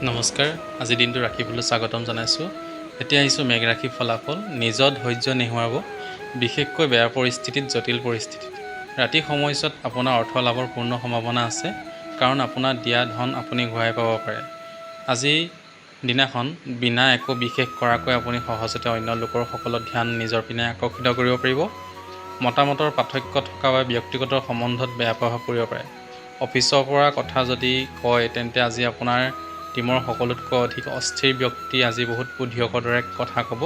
নমস্কাৰ, আজি দিনটো ৰাখিবলৈ স্বাগতম জনাইছোঁ। এতিয়া আহিছোঁ মেঘ ৰাশি ফলাফল। নিজৰ ধৈৰ্য নেহেৰুৱাব, বিশেষকৈ বেয়া পৰিস্থিতিত, জটিল পৰিস্থিতিত। ৰাতি সময়ছোৱাত আপোনাৰ অৰ্থ লাভৰ পূৰ্ণ সম্ভাৱনা আছে, কাৰণ আপোনাৰ দিয়া ধন আপুনি ঘূৰাই পাব পাৰে। আজি দিনাখন বিনা একো বিশেষ কৰাকৈ আপুনি সহজতে অন্য লোকৰ সকলো ধ্যান নিজৰ পিনে আকৰ্ষিত কৰিব পাৰিব। মতামতৰ পাৰ্থক্য থকা বা ব্যক্তিগত সম্বন্ধত বেয়া প্ৰভাৱ পৰিব পাৰে। অফিচৰ পৰা কথা যদি কয় তেন্তে আজি আপোনাৰ টিমৰ সকলোতকৈ অধিক অস্থিৰ ব্যক্তি আজি বহুত বুদ্ধিয়কৰ দৰে কথা ক'ব।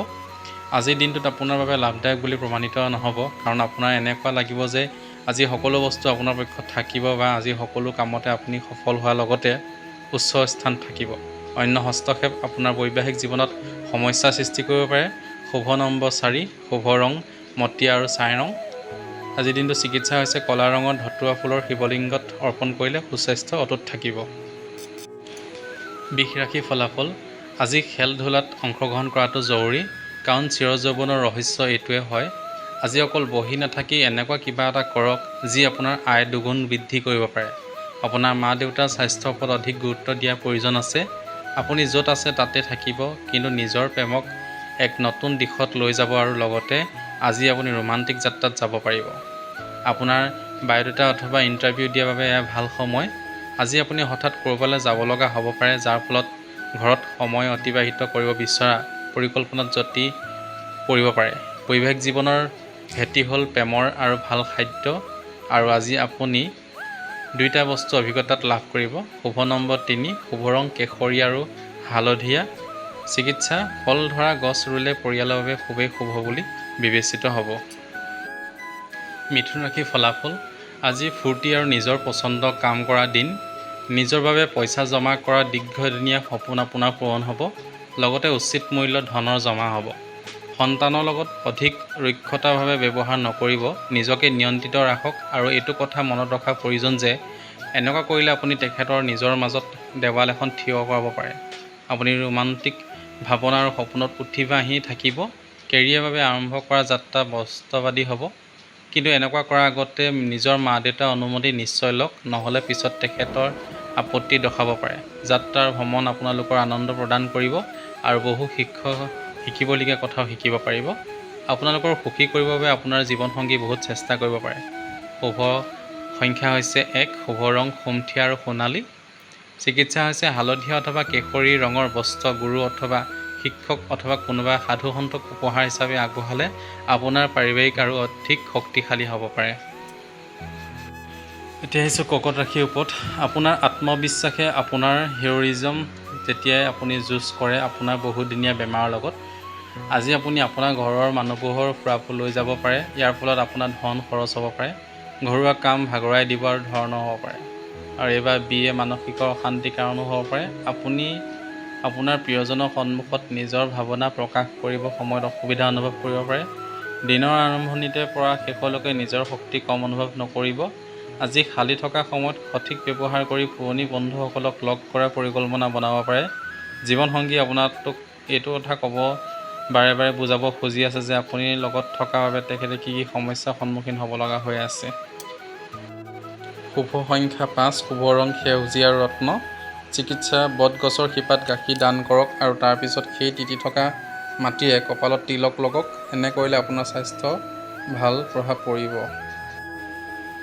আজিৰ দিনটোত আপোনাৰ বাবে লাভদায়ক বুলি প্ৰমাণিত নহ'ব, কাৰণ আপোনাৰ এনেকুৱা লাগিব যে আজি সকলো বস্তু আপোনাৰ পক্ষত থাকিব বা আজি সকলো কামতে আপুনি সফল হোৱাৰ লগতে উচ্চ স্থান থাকিব। অন্য হস্তক্ষেপ আপোনাৰ বৈবাহিক জীৱনত সমস্যাৰ সৃষ্টি কৰিব পাৰে। শুভ নম্বৰ 4, শুভ ৰং মটীয়া আৰু ছাই ৰং। আজিৰ দিনটো চিকিৎসা হৈছে ক'লা ৰঙৰ ধতুৰা ফুলৰ শিৱলিংগত অৰ্পণ কৰিলে সুস্বাস্থ্য অটুট থাকিব। বৃষ ৰাশি ফলাফল। আজি খেল ধূলাত অংশগ্ৰহণ কৰাটো জৰুৰী, কাৰণ চিৰযৌৱনৰ ৰহস্য এইটোৱে হয়। আজি অকল বহি নাথাকি এনেকুৱা কিবা এটা কৰক যি আপোনাৰ আয় দুগুণ বৃদ্ধি কৰিব পাৰে। আপোনাৰ মা দেউতাৰ স্বাস্থ্যৰ ওপৰত অধিক গুৰুত্ব দিয়াৰ প্ৰয়োজন আছে। আপুনি য'ত আছে তাতে থাকিব, কিন্তু নিজৰ প্ৰেমক এক নতুন দিশত লৈ যাব আৰু লগতে আজি আপুনি ৰোমান্টিক যাত্ৰাত যাব পাৰিব। আপোনাৰ বায়'ডাটা অথবা ইণ্টাৰভিউ দিয়াৰ বাবে এয়া ভাল সময়। আজি আপুনি হঠাৎ ক'ৰবালৈ যাব লগা হ'ব পাৰে, যাৰ ফলত ঘৰত সময় অতিবাহিত কৰিব বিচৰা পৰিকল্পনাত যতি পৰিব পাৰে। বৈবাহিক জীৱনৰ ভেটি হ'ল প্ৰেমৰ আৰু ভাল খাদ্য, আৰু আজি আপুনি দুইটা বস্তু অভিজ্ঞতাত লাভ কৰিব। শুভ নম্বৰ 3, শুভ ৰং কেশৰী আৰু হালধীয়া। চিকিৎসা ফল ধৰা গছ ৰুলে পৰিয়ালৰ বাবে খুবেই শুভ বুলি বিবেচিত হ'ব। মিথুন ৰাশি ফলাফল। আজি ফূৰ্তি আৰু নিজৰ পচন্দৰ কাম কৰা দিন। নিজৰ বাবে পইচা জমা কৰা দীৰ্ঘদিনীয়া সপোন আপোনাৰ পূৰণ হ'ব, লগতে উচিত মূল্যত ধনৰ জমা হ'ব। সন্তানৰ লগত অধিক ৰক্ষতাভাৱে ব্যৱহাৰ নকৰিব, নিজকে নিয়ন্ত্ৰিত ৰাখক আৰু এইটো কথা মনত ৰখাৰ প্ৰয়োজন যে এনেকুৱা কৰিলে আপুনি তেখেতৰ নিজৰ মাজত দেৱাল এখন থিয় কৰাব পাৰে। আপুনি ৰোমান্টিক ভাৱনা আৰু সপোনত উঠি ভাঁহি থাকিব। কেৰিয়াৰৰ বাবে আৰম্ভ কৰা যাত্ৰা বাস্তৱবাদী হ'ব, কিন্তু এনেকুৱা কৰাৰ আগতে নিজৰ মা দেউতাৰ অনুমতি নিশ্চয় লওক, নহ'লে পিছত তেখেতৰ আপত্তি দখাব পাৰে। যাত্ৰা আৰু ভ্ৰমণ আপোনালোকৰ আনন্দ প্ৰদান কৰিব আৰু বহু শিকিবলগীয়া কথাও শিকিব পাৰিব। আপোনালোকৰ সুখী কৰিবৰ বাবে আপোনাৰ জীৱনসংগী বহুত চেষ্টা কৰিব পাৰে। শুভ সংখ্যা হৈছে 1, শুভ ৰং সুমথিয়া আৰু সোণালী। চিকিৎসা হৈছে হালধীয়া অথবা কেশৰী ৰঙৰ বস্ত্ৰ গুৰু অথবা শিক্ষক অথবা কোনোবা সাধু সন্তক উপহাৰ হিচাপে আগবঢ়ালে আপোনাৰ পাৰিবাৰিক আৰু অধিক শক্তিশালী হ'ব পাৰে। এতিয়া আহিছোঁ কৰ্কট ৰাশিৰ ওপৰত। আপোনাৰ আত্মবিশ্বাসে আপোনাৰ হিৰ'ৰিজম যেতিয়াই আপুনি যুঁজ কৰে আপোনাৰ বহুদিনীয়া বেমাৰৰ লগত। আজি আপুনি আপোনাৰ ঘৰৰ মানুহবোৰৰ ফুৰাবলৈ যাব পাৰে। ইয়াৰ ফলত আপোনাৰ ধন খৰচ হ'ব পাৰে। ঘৰুৱা কাম ভাগৰাই দিব আৰু ধৰণৰ হ'ব পাৰে, আৰু এইবাৰ বিয়ে মানসিক অশান্তিৰ কাৰণো হ'ব পাৰে। আপুনি আপোনাৰ প্ৰিয়জনৰ সন্মুখত নিজৰ ভাৱনা প্ৰকাশ কৰিব সময়ত অসুবিধা অনুভৱ কৰিব পাৰে। দিনৰ আৰম্ভণিতে পৰা শেষলৈকে নিজৰ শক্তি কম অনুভৱ নকৰিব। আজি খালী থকা সময়ত সঠিক ব্যৱহাৰ কৰি পুৰণি বন্ধুসকলক লগ কৰাৰ পৰিকল্পনা বনাব পাৰে। জীৱনসংগী আপোনাক এইটো কথা বাৰে বাৰে বুজাব খুজি আছে যে আপুনি লগত থকাৰ বাবে তেখেতে কি সমস্যাৰ সন্মুখীন হ'ব লগা হৈ আছে। শুভ সংখ্যা 5, শুভ ৰং সেউজীয়া আৰু ৰত্ন। চিকিৎসা বটগছৰ শিপাত গাখীৰ দান কৰক আৰু তাৰ পিছত সেই তিতি থকা মাটিৰে কপালত তিলক লগাওক। এনে কৰিলে আপোনাৰ স্বাস্থ্য ভাল প্ৰভাৱ পৰিব।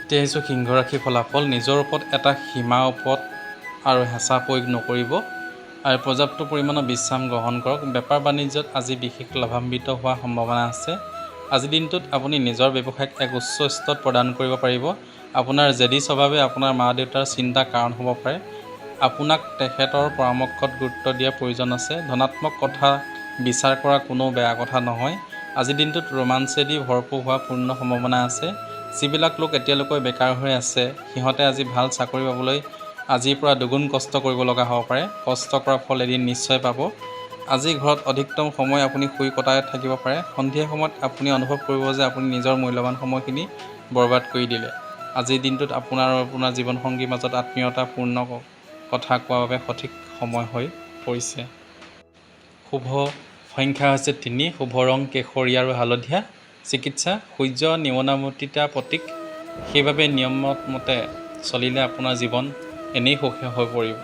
এতিয়া আহিছোঁ সিংহ ৰাশি ফলাফল। নিজৰ ওপৰত এটা সীমাৰ ওপৰত আৰু হেঁচা প্ৰয়োগ নকৰিব আৰু পৰ্যাপ্ত পৰিমাণৰ বিশ্ৰাম গ্ৰহণ কৰক। বেপাৰ বাণিজ্যত আজি বিশেষ লাভান্বিত হোৱাৰ সম্ভাৱনা আছে। আজিৰ দিনটোত আপুনি নিজৰ ব্যৱসায়ক এক উচ্চ স্তৰত প্ৰদান কৰিব পাৰিব। আপোনাৰ জেদী স্বভাৱে আপোনাৰ মা দেউতাৰ চিন্তাৰ কাৰণ হ'ব পাৰে। আপোনাক তেখেতৰ পৰামৰ্শত গুৰুত্ব দিয়াৰ প্ৰয়োজন আছে। ধনাত্মক কথা বিচাৰ কৰা কোনো বেয়া কথা নহয়। আজিৰ দিনটোত ৰোমাঞ্চেদি ভৰপূৰ হোৱাৰ পূৰ্ণ সম্ভাৱনা আছে। যিবিলাক লোক এতিয়ালৈকে বেকাৰ হৈ আছে, সিহঁতে আজি ভাল চাকৰি পাবলৈ আজিৰ পৰা দুগুণ কষ্ট কৰিব লগা হ'ব পাৰে। কষ্ট কৰা ফল এদিন নিশ্চয় পাব। আজি ঘৰত অধিকতম সময় আপুনি শুই কটাই থাকিব পাৰে। সন্ধিয়া সময়ত আপুনি অনুভৱ কৰিব যে আপুনি নিজৰ মূল্যৱান সময়খিনি বৰবাদ কৰি দিলে। আজিৰ দিনটোত আপোনাৰ আৰু আপোনাৰ জীৱনসংগীৰ মাজত আত্মীয়তাপূৰ্ণ কথা কোৱাৰ বাবে সঠিক সময় হৈ পৰিছে। শুভ সংখ্যা হৈছে 3, শুভ ৰং কেশৰী আৰু হালধীয়া। চিকিৎসা সূৰ্য নিয়মনামতিতাৰ প্ৰতীক, সেইবাবে নিয়মমতে চলিলে আপোনাৰ জীৱন এনেই সুখী হৈ পৰিব।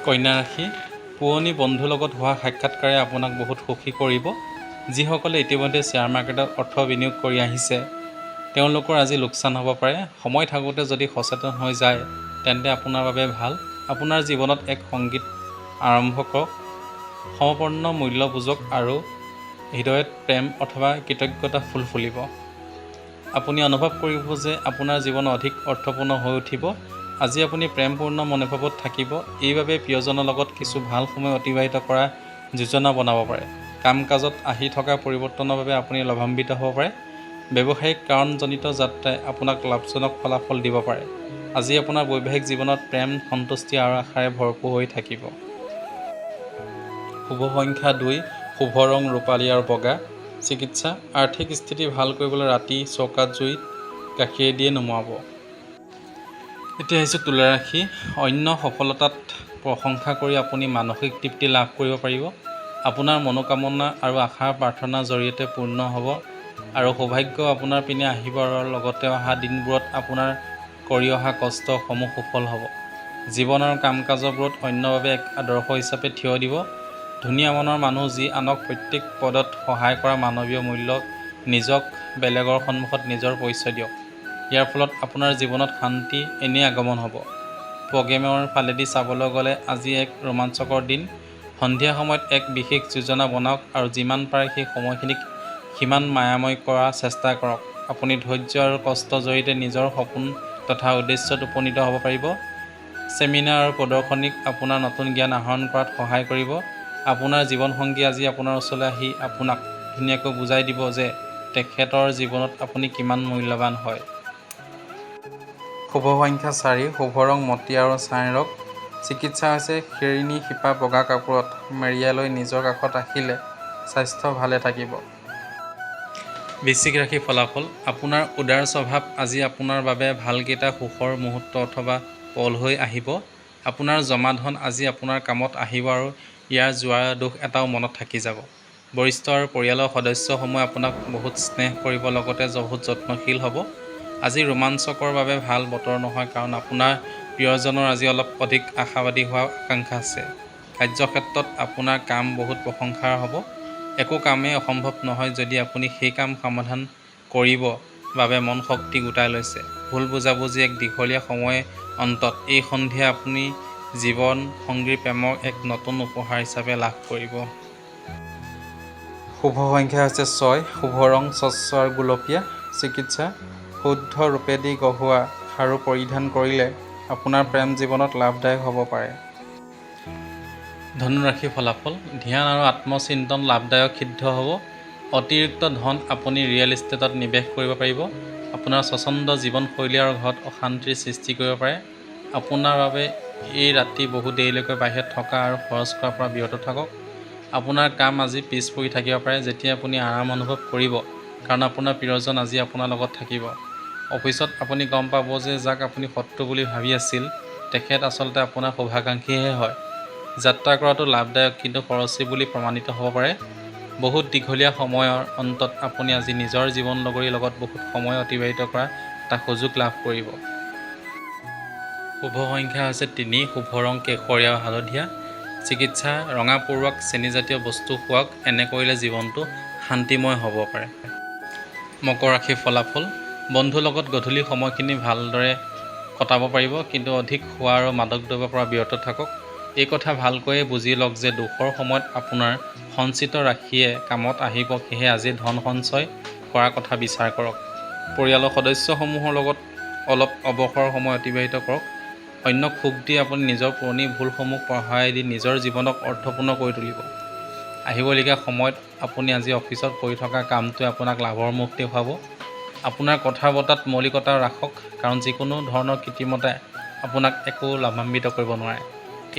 কন্যা ৰাশি, পুৰণি বন্ধুৰ লগত হোৱা সাক্ষাৎকাৰে আপোনাক বহুত সুখী কৰিব। যিসকলে ইতিমধ্যে শ্বেয়াৰ মাৰ্কেটত অৰ্থ বিনিয়োগ কৰি আহিছে তেওঁলোকৰ আজি লোকচান হ'ব পাৰে। সময় থাকোঁতে যদি সচেতন হৈ যায় তেন্তে আপোনাৰ বাবে ভাল। আপোনাৰ জীৱনত এক সংগীত আৰম্ভ কৰক। সমপন্ন মূল্য বুজক আৰু হৃদয়ত প্ৰেম অথবা কৃতজ্ঞতা ফুল ফুলিব। আপুনি অনুভৱ কৰিব যে আপোনাৰ জীৱন অধিক অৰ্থপূৰ্ণ হৈ উঠিব। আজি আপুনি প্ৰেমপূৰ্ণ মনোভাৱত থাকিব। এইবাবে প্ৰিয়জনৰ লগত কিছু ভাল সময় অতিবাহিত কৰা যোজনা বনাব পাৰে। কাম কাজত আহি থকা পৰিৱৰ্তনৰ বাবে আপুনি লাভান্বিত হ'ব পাৰে। ব্যৱসায়িক কাৰণজনিত যাত্ৰাই আপোনাক লাভজনক ফলাফল দিব পাৰে। আজি আপোনাৰ বৈবাহিক জীৱনত প্ৰেম, সন্তুষ্টি আৰু আশাৰে ভৰপূৰ হৈ থাকিব। শুভ সংখ্যা 2, শুভ ৰং ৰূপালী আৰু বগা। চিকিৎসা, আৰ্থিক স্থিতি ভাল কৰিবলৈ ৰাতি চৌকাত জুইত গাখীৰেদি নুমুৱাব। এতিয়া আহিছে তুলা ৰাশি। অন্য সফলতাত প্ৰশংসা কৰি আপুনি মানসিক তৃপ্তি লাভ কৰিব পাৰিব। আপোনাৰ মনোকামনা আৰু আশাৰ প্ৰাৰ্থনাৰ জৰিয়তে পূৰ্ণ হ'ব আৰু সৌভাগ্য আপোনাৰ পিনে আহিব আৰু লগতে অহা দিনবোৰত আপোনাৰ কৰি অহা কষ্টসমূহ সফল হ'ব। জীৱন আৰু কাম কাজবোৰত অন্যৰ বাবে এক আদৰ্শ হিচাপে থিয় দিব। ধুনীয়া মনৰ মানুহ যি আনক প্ৰত্যেক পদত সহায় কৰা মানৱীয় মূল্যক নিজক বেলেগৰ সন্মুখত নিজৰ পৰিচয় দিয়ক। ইয়াৰ ফলত আপোনাৰ জীৱনত শান্তি এনেই আগমন হ'ব। প্ৰগ্ৰেমৰ ফালেদি চাবলৈ গ'লে আজি এক ৰোমাঞ্চকৰ দিন। সন্ধিয়া সময়ত এক বিশেষ যোজনা বনাওক আৰু যিমান পাৰে সেই সময়খিনিক সিমান মায়াময় কৰাৰ চেষ্টা কৰক। আপুনি ধৈৰ্য আৰু কষ্টৰ জৰিয়তে নিজৰ সপোন তথা উদ্দেশ্যত উপনীত হ'ব পাৰিব। ছেমিনাৰ আৰু প্ৰদৰ্শনীক আপোনাৰ নতুন জ্ঞান আহৰণ কৰাত সহায় কৰিব। আপোনাৰ জীৱনসংগী আজি আপোনাৰ ওচৰলৈ আহি আপোনাক ধুনীয়াকৈ বুজাই দিব যে তেখেতৰ জীৱনত আপুনি কিমান মূল্যৱান হয়। শুভ সংখ্যা 4, শুভ ৰং মটীয়া আৰু ছাই ৰং। চিকিৎসা হৈছে শিৰণি শিপা বগা কাপোৰত মেৰিয়াই লৈ নিজৰ কাষত ৰাখিলে স্বাস্থ্য ভালে থাকিব। বৃশ্চিক ৰাশি ফলাফল, আপোনাৰ উদাৰ স্বভাৱ আজি আপোনাৰ বাবে ভালকেইটা সুখৰ মুহূৰ্ত অথবা পল হৈ আহিব। আপোনাৰ জমা ধন আজি আপোনাৰ কামত আহিব আৰু ইয়াৰ যোৱাৰ দোষ এটাও মনত থাকি যাব। বৰিষ্ঠ আৰু পৰিয়ালৰ সদস্যসমূহে আপোনাক বহুত স্নেহ কৰিব লগতে বহুত যত্নশীল হ'ব। আজি ৰোমাঞ্চকৰ বাবে ভাল বতৰ নহয় কাৰণ আপোনাৰ প্ৰিয়জনৰ আজি অলপ অধিক আশাবাদী হোৱাৰ আকাংক্ষা আছে। কাৰ্যক্ষেত্ৰত আপোনাৰ কাম বহুত প্ৰশংসাৰ হ'ব। একো কামেই অসম্ভৱ নহয় যদি আপুনি সেই কাম সমাধান কৰিব বাবে মন শক্তি গোটাই লৈছে। ভুল বুজাবুজি এক দীঘলীয়া সময় অন্তত এই সন্ধিয়া আপুনি জীৱন সংগীৰ প্ৰেমৰ এক নতুন উপহাৰ হিচাপে লাভ কৰিব। শুভ সংখ্যা হৈছে 6, শুভ ৰং স্বচ্ছ আৰু গুলপীয়া। চিকিৎসা, শুদ্ধ ৰূপেদি গঢ়োৱা খাৰু পৰিধান কৰিলে আপোনাৰ প্ৰেম জীৱনত লাভদায়ক হ'ব পাৰে। ধনু ৰাশি ফলাফল, ধ্যান আৰু আত্মচিন্তন লাভদায়ক সিদ্ধ হ'ব। অতিৰিক্ত ধন আপুনি ৰিয়েল ইষ্টেটত নিৱেশ কৰিব পাৰিব। আপোনাৰ স্বচ্ছন্দ জীৱনশৈলী আৰু ঘৰত অশান্তিৰ সৃষ্টি কৰিব পাৰে। আপোনাৰ বাবে এই ৰাতি বহু দেৰিলৈকে বাহিৰত থকা আৰু খৰচ কৰাৰ পৰা বিৰত থাকক। আপোনাৰ কাম আজি পিছ পৰি থাকিব পাৰে যেতিয়া আপুনি আৰাম অনুভৱ কৰিব কাৰণ আপোনাৰ প্ৰিয়জন আজি আপোনাৰ লগত থাকিব। অফিচত আপুনি গম পাব যে যাক আপুনি শত্ৰু বুলি ভাবি আছিল তেখেত আচলতে আপোনাৰ শুভাকাংক্ষীহে হয়। যাত্ৰা কৰাটো লাভদায়ক কিন্তু খৰচী বুলি প্ৰমাণিত হ'ব পাৰে। বহুত দীঘলীয়া সময়ৰ অন্তত আপুনি আজি নিজৰ জীৱন লগৰীৰ লগত বহুত সময় অতিবাহিত কৰা এটা সুযোগ লাভ কৰিব। শুভ সংখ্যা হৈছে 3, শুভ ৰং কেশৰীয়া আৰু হালধীয়া। চিকিৎসা, ৰঙা পৰুৱাক চেনিজাতীয় বস্তু খুৱাওক, এনে কৰিলে জীৱনটো শান্তিময় হ'ব পাৰে। মকৰ ৰাশি ফলাফল, বন্ধুৰ লগত গধূলি সময়খিনি ভালদৰে কটাব পাৰিব কিন্তু অধিক খোৱা আৰু মাদক দ্ৰব্যৰ পৰা বিৰত থাকক। এই কথা ভালকৈয়ে বুজি লওক যে দুখৰ সময়ত আপোনাৰ সঞ্চিত ৰাশিয়ে কামত আহিব। সেয়েহে আজি ধন সঞ্চয় কৰাৰ কথা বিচাৰ কৰক। পৰিয়ালৰ সদস্যসমূহৰ লগত অলপ অৱসৰ সময় অতিবাহিত কৰক। অন্যক সুখ দি আপুনি নিজৰ পুৰণি ভুলসমূহ পাহৰাই দি নিজৰ জীৱনক অৰ্থপূৰ্ণ কৰি তুলিব। আহিবলগীয়া সময়ত আপুনি আজি অফিচত কৰি থকা কামটোৱে আপোনাক লাভৰ মুখ দেখুৱাব। আপোনাৰ কথা বতৰাত মৌলিকতা ৰাখক কাৰণ যিকোনো ধৰণৰ কৃত্ৰিমতাই আপোনাক একো লাভান্বিত কৰিব নোৱাৰে।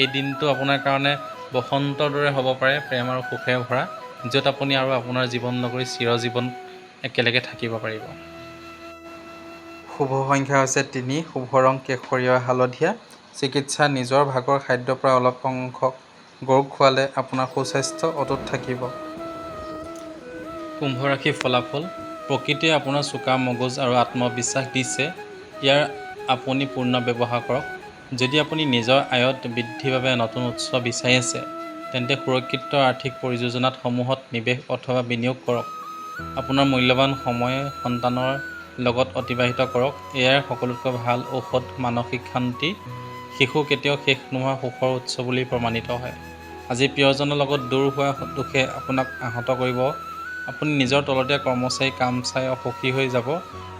এই দিনটো আপোনাৰ কাৰণে বসন্তৰ দৰে হ'ব পাৰে, প্ৰেম আৰু সুখেৰে ভৰা, য'ত আপুনি আৰু আপোনাৰ জীৱন লগৰী চিৰজীৱন একেলগে থাকিব পাৰিব। শুভ সংখ্যা হৈছে 3, শুভ ৰং কেশৰীয়া আৰু হালধীয়া। চিকিৎসা, নিজৰ ভাগৰ খাদ্যৰ পৰা অলপ অংশ গৰুক খোৱালে আপোনাৰ সুস্বাস্থ্য অটুট থাকিব। কুম্ভ ৰাশি ফলাফল, প্ৰকৃতিয়ে আপোনাৰ চোকা মগজ আৰু আত্মবিশ্বাস দিছে। ইয়াৰ আপুনি পূৰ্ণ ব্যৱহাৰ কৰক। যদি আপুনি নিজৰ আয়ত বৃদ্ধিৰ বাবে নতুন উৎস বিচাৰি আছে, তেন্তে সুৰক্ষিত আৰ্থিক পৰিযোজনাসমূহত নিৱেশ অথবা বিনিয়োগ কৰক। আপোনাৰ মূল্যৱান সময় সন্তানৰ লগত অতিবাহিত কৰক। এয়াই সকলোতকৈ ভাল ঔষধ। মানসিক শান্তি। শিশু কেতিয়াও শেষ নোহোৱা সুখৰ উৎস বুলি প্ৰমাণিত হয়। আজি প্ৰিয়জনৰ লগত দূৰ হোৱা দুখে আপোনাক আহত কৰিব। আপুনি নিজৰ তলতীয়া কৰ্মচাৰী কাম চাই অসুখী হৈ যাব,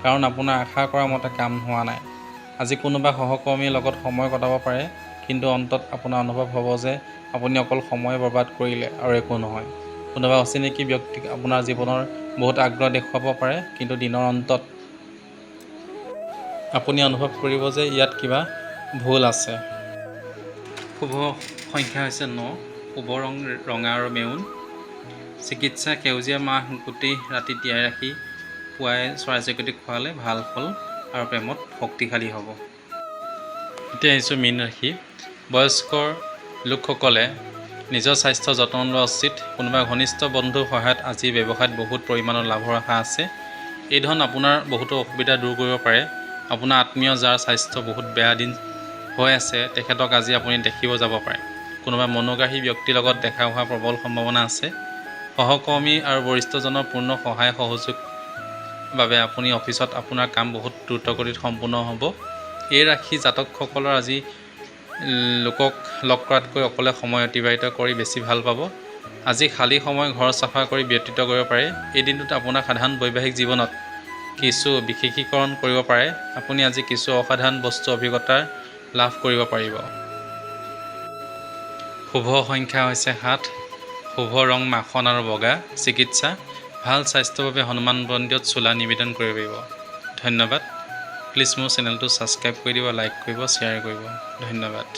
কাৰণ আপোনাৰ আশা কৰা মতে কাম হোৱা নাই। আজি কোনোবা সহকৰ্মীৰ লগত সময় কটাব পাৰে, কিন্তু অন্তত আপোনাৰ অনুভৱ হ'ব যে আপুনি অকল সময় বৰবাদ কৰিলে আৰু একো নহয়। কোনোবা অচিনাকি ব্যক্তিক আপোনাৰ জীৱনৰ বহুত আগ্ৰহ দেখুৱাব পাৰে, কিন্তু দিনৰ অন্তত আপুনি অনুভৱ কৰিব যে ইয়াত কিবা ভুল আছে। শুভ সংখ্যা হৈছে 9। শুভ ৰং ৰঙা আৰু মেৰুন। চিকিৎসা সেউজীয়া মাহ গুটি ৰাতি তিয়াই ৰাখি পুৱাই চৰাই চিৰিকটিক খোৱালে ভাল ফল আৰু প্ৰেমত শক্তিশালী হ'ব। এতিয়া আহিছোঁ মীন ৰাশি। বয়স্ক লোকসকলে নিজৰ স্বাস্থ্যৰ যত্ন লোৱা উচিত। কোনোবা ঘনিষ্ঠ বন্ধুৰ সহায়ত আজি ব্যৱসায়ত বহুত পৰিমাণৰ লাভৰ আশা আছে। এই ধন আপোনাৰ বহুতো অসুবিধা দূৰ কৰিব পাৰে। আপোনাৰ আত্মীয় যাৰ স্বাস্থ্য বহুত বেয়া দিন হৈ আছে, তেখেতক আজি আপুনি দেখিব যাব পাৰে। কোনোবা মনোগ্ৰাহী ব্যক্তিৰ লগত দেখা হোৱাৰ প্ৰবল সম্ভাৱনা আছে। সহকৰ্মী আৰু বৰিষ্ঠজনৰ পূৰ্ণ সহায় সহযোগ বাবে আপুনি অফিচত আপোনাৰ কাম বহুত দ্ৰুতগতিত সম্পূৰ্ণ হ'ব। এই ৰাশি জাতকসকলৰ আজি লোকক লগ কৰাতকৈ অকলে সময় অতিবাহিত কৰি বেছি ভাল পাব। আজি খালী সময় ঘৰ চাফা কৰি ব্যতীত কৰিব পাৰে। এই দিনটোত আপোনাৰ সাধাৰণ বৈবাহিক জীৱনত কিছু বিশেষীকৰণ কৰিব পাৰে। আপুনি আজি কিছু অসাধাৰণ বস্তু অভিজ্ঞতা লাভ কৰিব পাৰিব। শুভ সংখ্যা হৈছে 7। শুভ ৰং মাখন আৰু বগা। চিকিৎসা ভাল স্বাস্থ্যৰ বাবে হনুমান মন্দিৰত চোলা নিবেদন কৰিব পাৰিব। ধন্যবাদ। প্লিজ মোৰ চেনেলটো ছাবস্ক্ৰাইব কৰি দিব, লাইক কৰিব, শ্বেয়াৰ কৰিব। ধন্যবাদ।